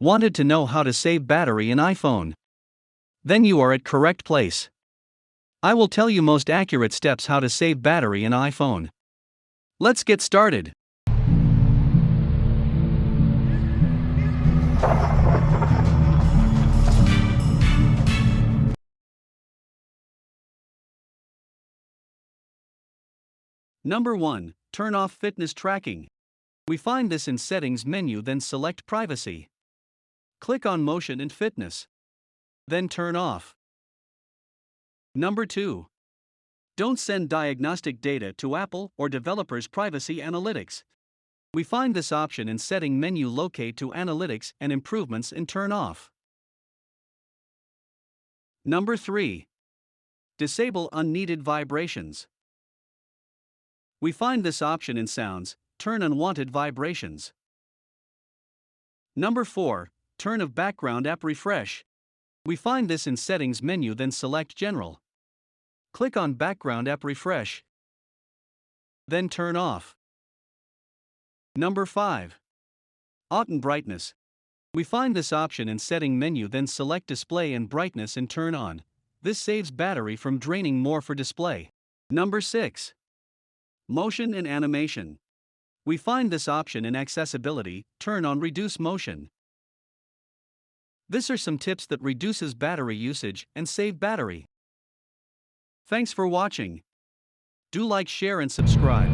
Wanted to know how to save battery in iPhone? Then you are at correct place. I will tell you most accurate steps how to save battery in iPhone. Let's get started. Number 1. Turn off fitness tracking. We find this in Settings menu, then select Privacy. Click on Motion and Fitness. Then turn off. Number 2. Don't send diagnostic data to Apple or developers' privacy analytics. We find this option in Setting menu, locate to Analytics and Improvements and turn off. Number 3. Disable unneeded vibrations. We find this option in Sounds, turn unwanted vibrations. Number 4. Turn off background app refresh. We find this in Settings menu, then select General. Click on Background App Refresh. Then turn off. Number 5. Auto brightness. We find this option in Setting menu, then select Display and Brightness and turn on. This saves battery from draining more for display. Number 6. Motion and animation. We find this option in Accessibility, turn on Reduce Motion. These are some tips that reduces battery usage and save battery. Thanks for watching. Do like, share and subscribe.